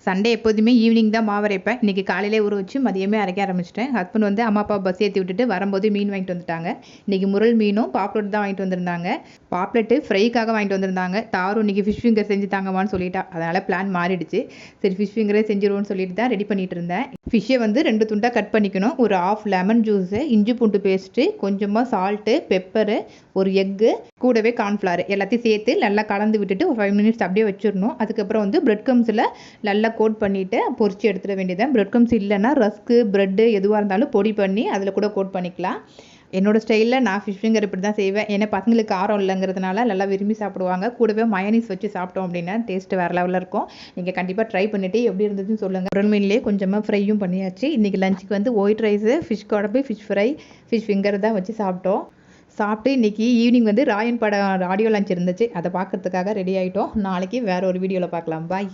Sunday எப்போதுமே evening தான் மாவு அரைப்பேன். இன்றைக்கி காலையிலே ஊற வச்சு மதியமே அரைக்க ஆரம்பிச்சிட்டேன். ஹஸ்பண்ட் வந்து அம்மா அப்பா பஸ் ஏற்றி விட்டுட்டு வரும்போது மீன் வாங்கிட்டு வந்துட்டாங்க. இன்றைக்கி முரல் மீனும் பாப்லெட் தான் வாங்கிட்டு வந்திருந்தாங்க. பாப்லெட்டு ஃப்ரைக்காக வாங்கிட்டு வந்திருந்தாங்க. தாரும் இன்றைக்கி ஃபிஷ் ஃபிங்கர் செஞ்சு தாங்கம்மான்னு சொல்லிட்டா. அதனால் பிளான் மாறிடுச்சு. சரி ஃபிஷ் ஃபிங்கரே செஞ்சிருவோன்னு சொல்லிட்டு தான் ரெடி பண்ணிட்டு இருந்தேன். ஃபிஷ்ஷை வந்து 2 துண்டாக கட் பண்ணிக்கணும். ஒரு ஆஃப் லெமன் ஜூஸு, இஞ்சி பூண்டு பேஸ்ட்டு, கொஞ்சமாக சால்ட்டு, பெப்பரு, ஒரு எக்கு, கூடவே கார்ன்ஃப்ளவர் எல்லாத்தையும் சேர்த்து நல்லா கலந்து விட்டுட்டு ஒரு 5 மினிட்ஸ் அப்படியே வச்சிடணும். அதுக்கப்புறம் வந்து பிரெட் க்ரம்ஸில் நல்லா கோட் பண்ணிவிட்டு பொரிச்சு எடுத்துட வேண்டியதான். பிரெட் க்ரம்ஸ் இல்லைன்னா ரஸ்க்கு, ப்ரெட்டு எதுவாக இருந்தாலும் பொடி பண்ணி அதில் கூட கோட் பண்ணிக்கலாம். என்னோடய ஸ்டைலில் நான் ஃபிஷ் ஃபிங்கர் இப்படி தான் செய்வேன். ஏன்னா பசங்களுக்கு காரம் இல்லைங்கிறதுனால நல்லா விரும்பி சாப்பிடுவாங்க. கூடவே மயோனீஸ் வச்சு சாப்பிட்டோம் அப்படின்னா டேஸ்ட்டு வேறு லெவலில் இருக்கும். நீங்கள் கண்டிப்பாக ட்ரை பண்ணிவிட்டு எப்படி இருந்ததுன்னு சொல்லுங்கள். முரல் மீன்லேயே கொஞ்சமாக ஃப்ரையும் பண்ணியாச்சு. இன்றைக்கி லஞ்சுக்கு வந்து ஒயிட் ரைஸு, ஃபிஷ் குழம்பு, ஃபிஷ் ஃப்ரை, ஃபிஷ் ஃபிங்கர் தான் வச்சு சாப்பிட்டோம். சாப்பிட்டு இன்றைக்கி ஈவினிங் வந்து ராயன் படம் ஆடியோ லான்ச் இருந்துச்சு. அதை பார்க்குறதுக்காக ரெடி ஆகிட்டோம். நாளைக்கு வேறு ஒரு வீடியோவில் பார்க்கலாம். பாய்.